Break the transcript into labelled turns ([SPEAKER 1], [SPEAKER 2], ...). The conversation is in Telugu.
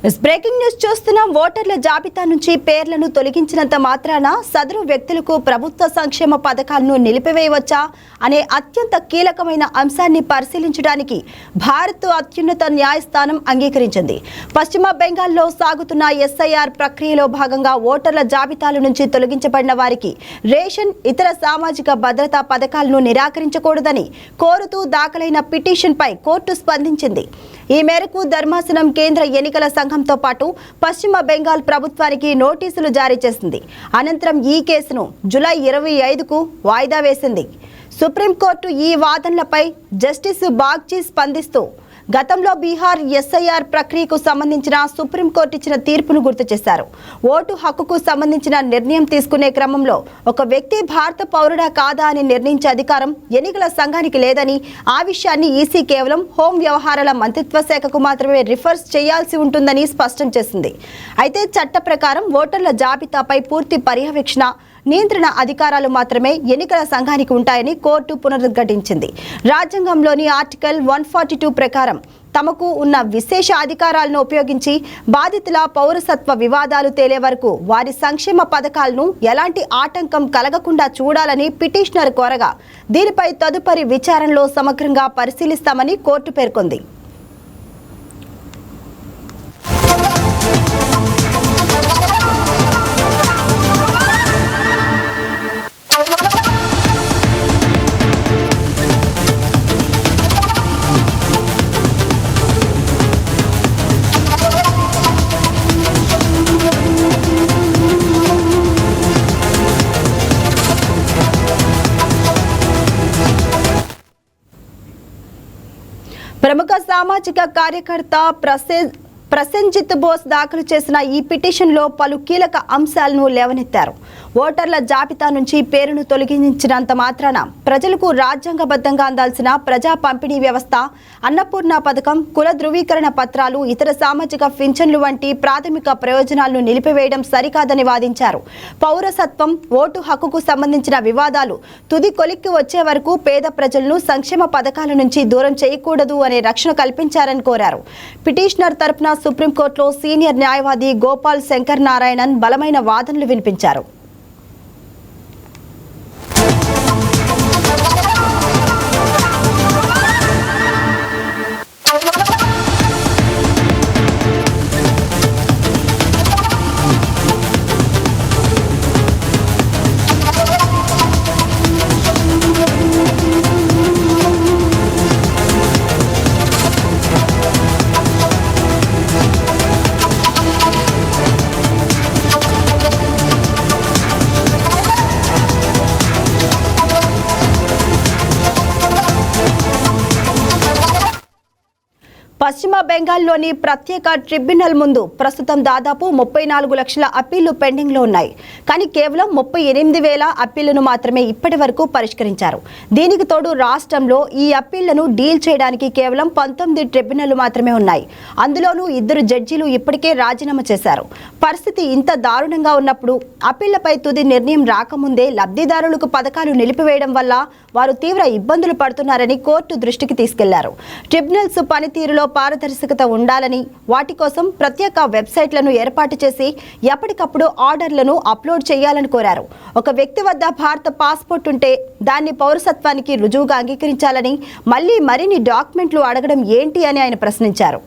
[SPEAKER 1] బ్రేకింగ్ న్యూస్ చూస్తున్నాం. ఓటర్ల జాబితా నుంచి పేర్లను తొలగించినంత మాత్రాన సదరు వ్యక్తులకు ప్రభుత్వ సంక్షేమ పథకాలను నిలిపివేయవచ్చా అనే అత్యంత కీలకమైన అంశాన్ని పరిశీలించడానికి భారత్ అత్యున్నత న్యాయస్థానం అంగీకరించింది. పశ్చిమ బెంగాల్లో సాగుతున్న ఎస్ఐఆర్ ప్రక్రియలో భాగంగా ఓటర్ల జాబితాల నుంచి తొలగించబడిన వారికి రేషన్, ఇతర సామాజిక భద్రతా పథకాలను నిరాకరించకూడదని కోరుతూ దాఖలైన పిటిషన్పై కోర్టు స్పందించింది. ఈ మేరకు ధర్మాసనం కేంద్ర ఎన్నికల సంఘంతో పాటు పశ్చిమ బెంగాల్ ప్రభుత్వానికి నోటీసులు జారీ చేసింది. అనంతరం ఈ కేసును జూలై 25కు వాయిదా వేసింది. సుప్రీంకోర్టు ఈ వాదనలపై జస్టిస్ బాగ్చి స్పందిస్తూ గతంలో బీహార్ ఎస్ఐఆర్ ప్రక్రియకు సంబంధించిన సుప్రీంకోర్టు ఇచ్చిన తీర్పును గుర్తు చేశారు. ఓటు హక్కుకు సంబంధించిన నిర్ణయం తీసుకునే క్రమంలో ఒక వ్యక్తి భారత పౌరుడా కాదా అని నిర్ణయించే అధికారం ఎన్నికల సంఘానికి లేదని, ఆ విషయాన్ని ఈసీ కేవలం హోం వ్యవహారాల మంత్రిత్వ శాఖకు మాత్రమే రిఫర్స్ చేయాల్సి ఉంటుందని స్పష్టం చేసింది. అయితే చట్ట ప్రకారం ఓటర్ల జాబితాపై పూర్తి పర్యవేక్షణ, నియంత్రణ అధికారాలు మాత్రమే ఎన్నికల సంఘానికి ఉంటాయని కోర్టు పునరుద్ఘాటించింది. రాజ్యాంగంలోని ఆర్టికల్ 142 ప్రకారం తమకు ఉన్న విశేష అధికారాలను ఉపయోగించి బాధితుల పౌరసత్వ వివాదాలు తేలే వరకు వారి సంక్షేమ పథకాలను ఎలాంటి ఆటంకం కలగకుండా చూడాలని పిటిషనర్ కోరగా, దీనిపై తదుపరి విచారణలో సమగ్రంగా పరిశీలిస్తామని కోర్టు పేర్కొంది. ప్రముఖ సామాజిక కార్యకర్త ప్రసెంజిత్ బోస్ దాఖలు చేసిన ఈ పిటిషన్లో పలు కీలక అంశాలను లేవనెత్తారు. ఓటర్ల జాబితా నుంచి పేరును తొలగించినంత మాత్రాన ప్రజలకు రాజ్యాంగబద్ధంగా అందాల్సిన ప్రజా పంపిణీ వ్యవస్థ, అన్నపూర్ణ పథకం, కుల ధృవీకరణ పత్రాలు, ఇతర సామాజిక పింఛన్లు వంటి ప్రాథమిక ప్రయోజనాలను నిలిపివేయడం సరికాదని వాదించారు. పౌరసత్వం, ఓటు హక్కుకు సంబంధించిన వివాదాలు తుది కొలిక్కి వచ్చే వరకు పేద ప్రజలను సంక్షేమ పథకాల నుంచి దూరం చేయకూడదు అనే రక్షణ కల్పించారని కోరారు. పిటిషనర్ తరపున సుప్రీంకోర్టులో సీనియర్ న్యాయవాది గోపాల్ శంకర్ నారాయణన్ బలమైన వాదనలు వినిపించారు. పశ్చిమ బెంగాల్లోని ప్రత్యేక ట్రిబ్యునల్ ముందు ప్రస్తుతం దాదాపు 34 లక్షల అప్పీళ్లు పెండింగ్లో ఉన్నాయి. కానీ కేవలం 38,000 అప్పీళ్లను మాత్రమే ఇప్పటి వరకు పరిష్కరించారు. దీనికి తోడు రాష్ట్రంలో ఈ అప్పీళ్లను డీల్ చేయడానికి కేవలం 19 ట్రిబ్యునల్ మాత్రమే ఉన్నాయి. అందులోనూ 2 జడ్జీలు ఇప్పటికే రాజీనామా చేశారు. పరిస్థితి ఇంత దారుణంగా ఉన్నప్పుడు అప్పీళ్లపై తుది నిర్ణయం రాకముందే లబ్ధిదారులకు పథకాలు నిలిపివేయడం వల్ల వారు తీవ్ర ఇబ్బందులు పడుతున్నారని కోర్టు దృష్టికి తీసుకెళ్లారు. ట్రిబ్యునల్స్ పనితీరులో పారదర్శకత ఉండాలని, వాటి కోసం ప్రత్యేక వెబ్సైట్లను ఏర్పాటు చేసి ఎప్పటికప్పుడు ఆర్డర్లను అప్లోడ్ చేయాలని కోరారు. ఒక వ్యక్తి వద్ద భారత పాస్పోర్ట్ ఉంటే దాన్ని పౌరసత్వానికి రుజువుగా అంగీకరించాలని, మళ్లీ మరిన్ని డాక్యుమెంట్లు అడగడం ఏంటి అని ఆయన ప్రశ్నించారు.